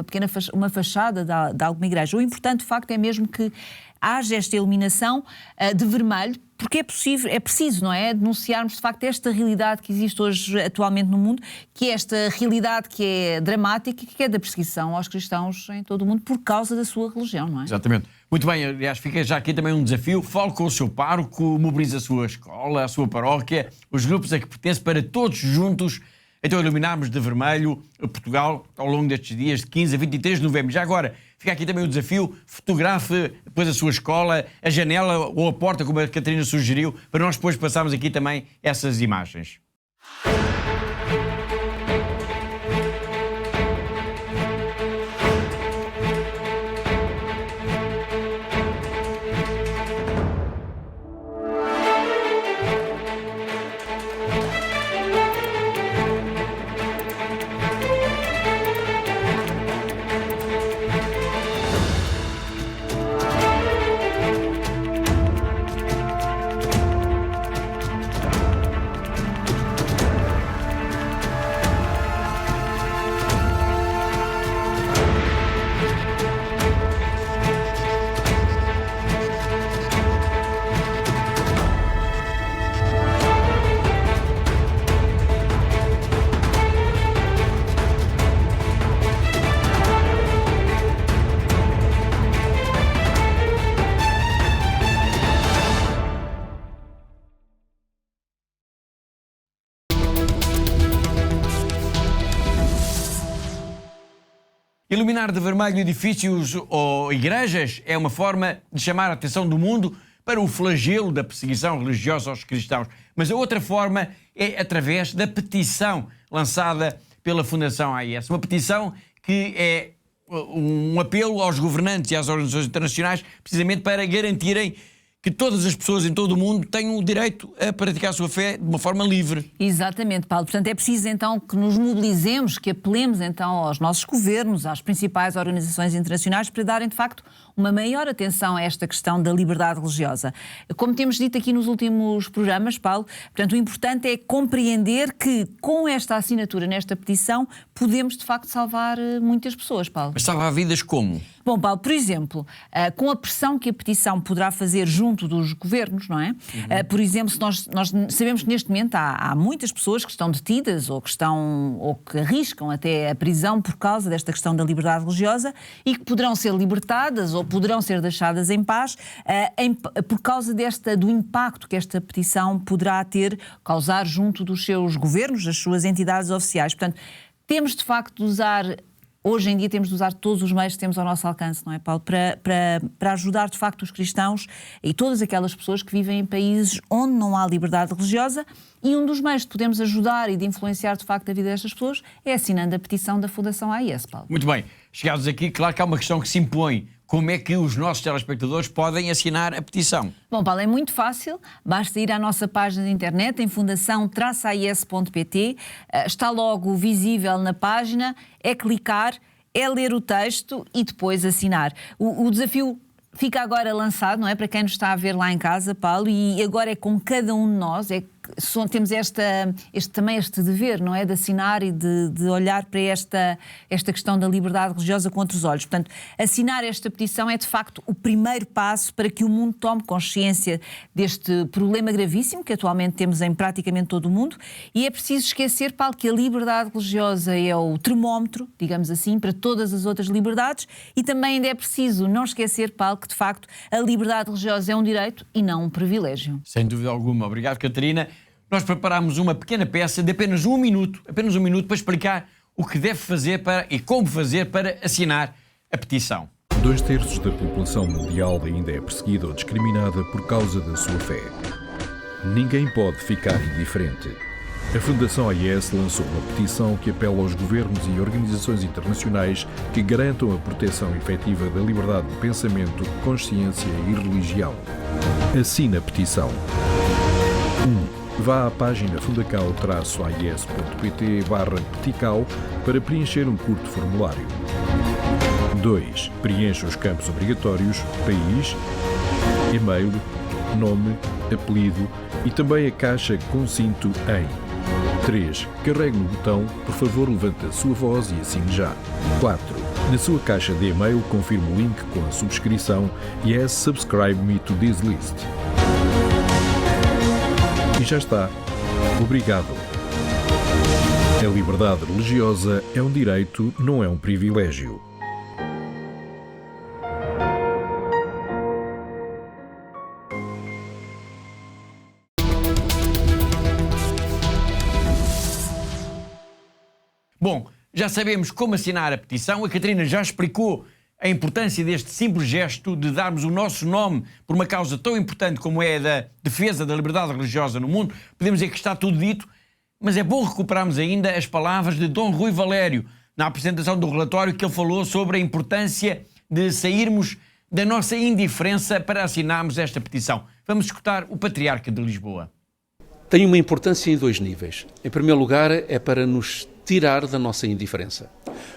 uma fachada de alguma igreja. O importante, de facto, é mesmo que haja esta iluminação de vermelho, porque é preciso, não é? Denunciarmos, de facto, esta realidade que existe hoje, atualmente no mundo, que é esta realidade que é dramática e que é da perseguição aos cristãos em todo o mundo por causa da sua religião, não é? Exatamente. Muito bem, aliás, fica já aqui também um desafio. Fale com o seu pároco, mobilize a sua escola, a sua paróquia, os grupos a que pertence, para todos juntos então iluminarmos de vermelho Portugal ao longo destes dias de 15 a 23 de novembro. Já agora, fica aqui também o desafio, fotografe depois a sua escola, a janela ou a porta, como a Catarina sugeriu, para nós depois passarmos aqui também essas imagens. Iluminar de vermelho edifícios ou igrejas é uma forma de chamar a atenção do mundo para o flagelo da perseguição religiosa aos cristãos. Mas a outra forma é através da petição lançada pela Fundação AIS. Uma petição que é um apelo aos governantes e às organizações internacionais precisamente para garantirem que todas as pessoas em todo o mundo tenham o direito a praticar a sua fé de uma forma livre. Exatamente, Paulo. Portanto, é preciso então que nos mobilizemos, que apelemos então aos nossos governos, às principais organizações internacionais para darem de facto uma maior atenção a esta questão da liberdade religiosa. Como temos dito aqui nos últimos programas, Paulo, portanto, o importante é compreender que com esta assinatura nesta petição podemos de facto salvar muitas pessoas, Paulo. Mas salvar vidas como? Bom, Paulo, por exemplo, com a pressão que a petição poderá fazer junto dos governos, não é? Por exemplo, se nós sabemos que neste momento há muitas pessoas que estão detidas ou que arriscam até a prisão por causa desta questão da liberdade religiosa e que poderão ser libertadas ou poderão ser deixadas em paz por causa do impacto que esta petição poderá causar junto dos seus governos, das suas entidades oficiais. Portanto, temos de facto de usar... Hoje em dia temos de usar todos os meios que temos ao nosso alcance, não é, Paulo? Para ajudar, de facto, os cristãos e todas aquelas pessoas que vivem em países onde não há liberdade religiosa. E um dos meios que podemos ajudar e de influenciar, de facto, a vida destas pessoas é assinando a petição da Fundação AIS, Paulo. Muito bem. Chegados aqui, claro que há uma questão que se impõe. Como é que os nossos telespectadores podem assinar a petição? Bom, Paulo, é muito fácil. Basta ir à nossa página de internet em fundação-ais.pt. Está logo visível na página. É clicar, é ler o texto e depois assinar. O desafio fica agora lançado, não é? Para quem nos está a ver lá em casa, Paulo, e agora é com cada um de nós, temos também este dever, não é? De assinar e de olhar para esta questão da liberdade religiosa com outros olhos. Portanto, assinar esta petição é de facto o primeiro passo para que o mundo tome consciência deste problema gravíssimo que atualmente temos em praticamente todo o mundo, e é preciso esquecer, Paulo, que a liberdade religiosa é o termómetro, digamos assim, para todas as outras liberdades, e também ainda é preciso não esquecer, Paulo, que de facto a liberdade religiosa é um direito e não um privilégio. Sem dúvida alguma. Obrigado, Catarina. Nós preparámos uma pequena peça de apenas um minuto para explicar o que deve fazer e como fazer para assinar a petição. 2/3 da população mundial ainda é perseguida ou discriminada por causa da sua fé. Ninguém pode ficar indiferente. A Fundação AIS lançou uma petição que apela aos governos e organizações internacionais que garantam a proteção efetiva da liberdade de pensamento, consciência e religião. Assine a petição. 1. Vá à página fundacao-ais.pt/petical para preencher um curto formulário. 2. Preencha os campos obrigatórios, país, e-mail, nome, apelido e também a caixa consinto em. 3. Carregue no botão "Por favor, levante a sua voz" e assine já. 4. Na sua caixa de e-mail, confirme o link com a subscrição "Yes, subscribe me to this list". E já está. Obrigado. A liberdade religiosa é um direito, não é um privilégio. Bom, já sabemos como assinar a petição. A Catarina já explicou a importância deste simples gesto de darmos o nosso nome por uma causa tão importante como é a da defesa da liberdade religiosa no mundo. Podemos dizer que está tudo dito, mas é bom recuperarmos ainda as palavras de Dom Rui Valério na apresentação do relatório, que ele falou sobre a importância de sairmos da nossa indiferença para assinarmos esta petição. Vamos escutar o Patriarca de Lisboa. Tem uma importância em 2 níveis. Em primeiro lugar, é para nos tirar da nossa indiferença,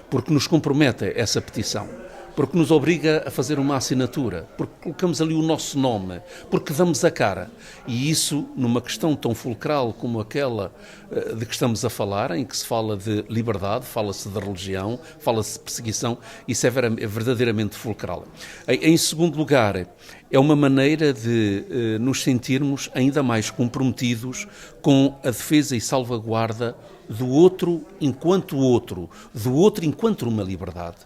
porque nos compromete essa petição, porque nos obriga a fazer uma assinatura, porque colocamos ali o nosso nome, porque damos a cara. E isso, numa questão tão fulcral como aquela de que estamos a falar, em que se fala de liberdade, fala-se de religião, fala-se de perseguição, isso é verdadeiramente fulcral. Em segundo lugar, é uma maneira de nos sentirmos ainda mais comprometidos com a defesa e salvaguarda do outro enquanto uma liberdade.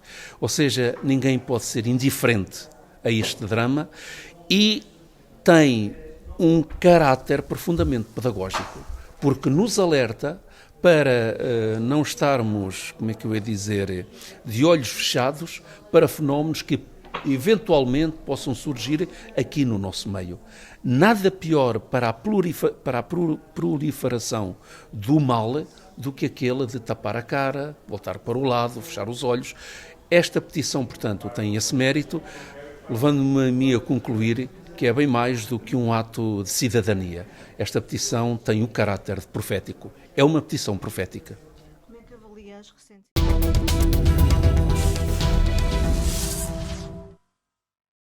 Ou seja, ninguém pode ser indiferente a este drama e tem um caráter profundamente pedagógico, porque nos alerta para não estarmos, como é que eu ia dizer, de olhos fechados para fenómenos que eventualmente possam surgir aqui no nosso meio. Nada pior para a proliferação do mal do que aquele de tapar a cara, voltar para o lado, fechar os olhos. Esta petição, portanto, tem esse mérito, levando-me a mim a concluir que é bem mais do que um ato de cidadania. Esta petição tem o caráter profético. É uma petição profética. Como é que avalia as recentes...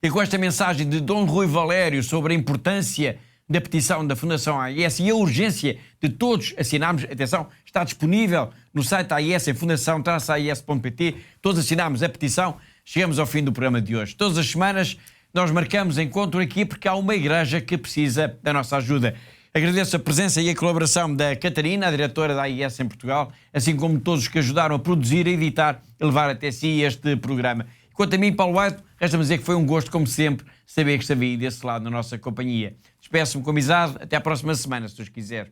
E com esta mensagem de Dom Rui Valério sobre a importância da petição da Fundação AIS e a urgência de todos assinarmos, atenção, está disponível no site AIS, em fundação-ais.pt, todos assinamos a petição, chegamos ao fim do programa de hoje. Todas as semanas nós marcamos encontro aqui porque há uma igreja que precisa da nossa ajuda. Agradeço a presença e a colaboração da Catarina, a diretora da AIS em Portugal, assim como todos os que ajudaram a produzir, a editar e levar até si este programa. Quanto a mim, Paulo White, resta-me dizer que foi um gosto, como sempre, saber que estava aí desse lado na nossa companhia. Despeço-me com amizade. Até à próxima semana, se Deus quiser.